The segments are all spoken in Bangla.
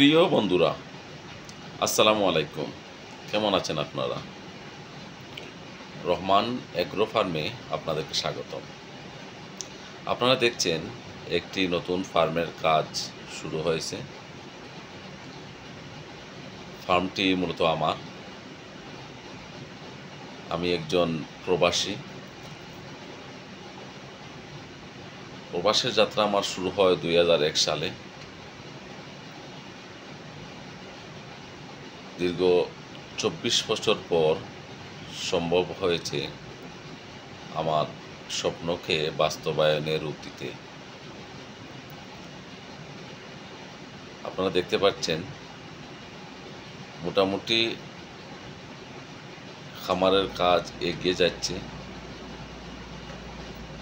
প্রিয় বন্ধুরা, আসসালামু আলাইকুম। কেমন আছেন আপনারা? রহমান এগ্রো ফার্মে আপনাদেরকে স্বাগতম। আপনারা দেখছেন একটি নতুন ফার্মের কাজ শুরু হয়েছে। ফার্মটি মূলত আমার। আমি একজন প্রবাসী। প্রবাসের যাত্রা আমার শুরু হয় 2001 সালে। দীর্ঘ 24 বছর পর সম্ভব হয়েছে আমার স্বপ্নকে বাস্তবায়নের রূপ দিতে। আপনারা দেখতে পাচ্ছেন মোটামুটি খামারের কাজ এগিয়ে যাচ্ছে।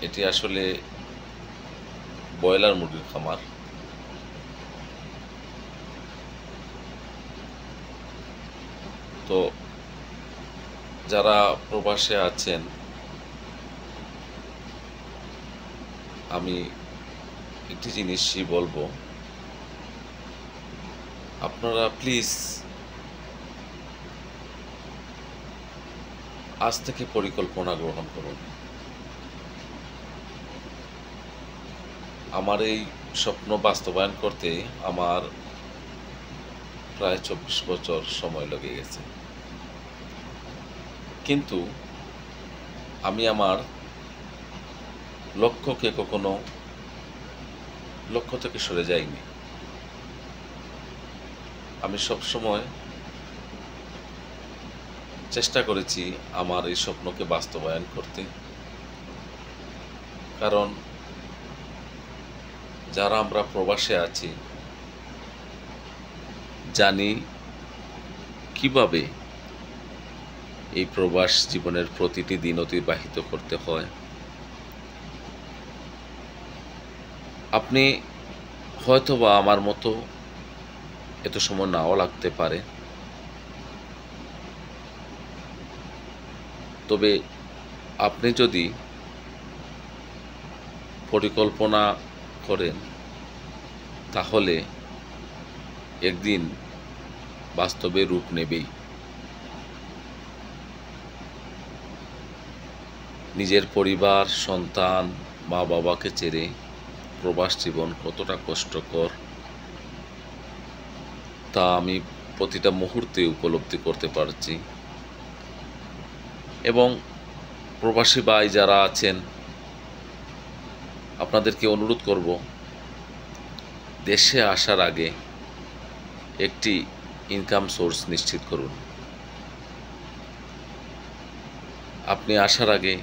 এটি আসলে ব্রয়লার মুরগির খামার। তো যারা প্রবাসে আছেন, আমি একটি জিনিসই বলবো, আপনারা প্লিজ আজ থেকে পরিকল্পনা গ্রহণ করুন। আমার এই স্বপ্ন বাস্তবায়ন করতে আমার প্রায় 24 বছর সময় লেগে গেছে, কিন্তু আমি আমার লক্ষ্যকে কখনো লক্ষ্য থেকে সরে যাইনি। আমি সবসময় চেষ্টা করেছি আমার এই স্বপ্নকে বাস্তবায়ন করতে, কারণ যারা আমরা প্রবাসে আছি জানি কিভাবে এই প্রবাস জীবনের প্রতিটি দিন অতিবাহিত করতে হয়। আপনি হয়তোবা আমার মতো এত সময় নাও লাগতে পারে, তবে আপনি যদি পরিকল্পনা করেন তাহলে একদিন বাস্তবে রূপ নেবেই। নিজের পরিবার, সন্তান, মা বাবাকে ছেড়ে প্রবাস জীবন কতটা কষ্টকর তা আমি প্রতিটা মুহূর্তে উপলব্ধি করতে পারছি। এবং প্রবাসী ভাই যারা আছেন, আপনাদেরকে অনুরোধ করব, দেশে আসার আগে একটি ইনকাম সোর্স নিশ্চিত করুন। আপনি আসার আগে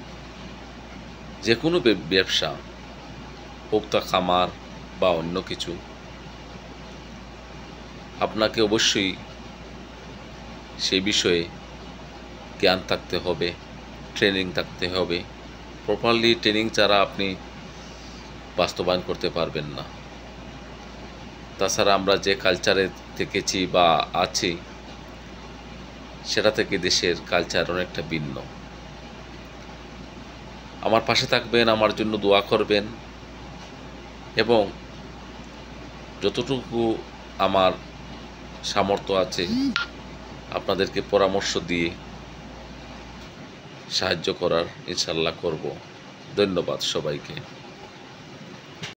যে কোনো ব্যবসা হোক, তা খামার বা অন্য কিছু, আপনাকে অবশ্যই সেই বিষয়ে জ্ঞান থাকতে হবে, ট্রেনিং থাকতে হবে। প্রপারলি ট্রেনিং ছাড়া আপনি বাস্তবায়ন করতে পারবেন না। তাছাড়া আমরা যে কালচারে থেকেছি বা আছি, সেটা থেকে দেশের কালচার অনেকটা ভিন্ন। আমার পাশে থাকবেন, আমার জন্য দোয়া করবেন, এবং যতটুকু আমার সামর্থ্য আছে আপনাদেরকে পরামর্শ দিয়ে সাহায্য করার ইনশাল্লাহ করব। ধন্যবাদ সবাইকে।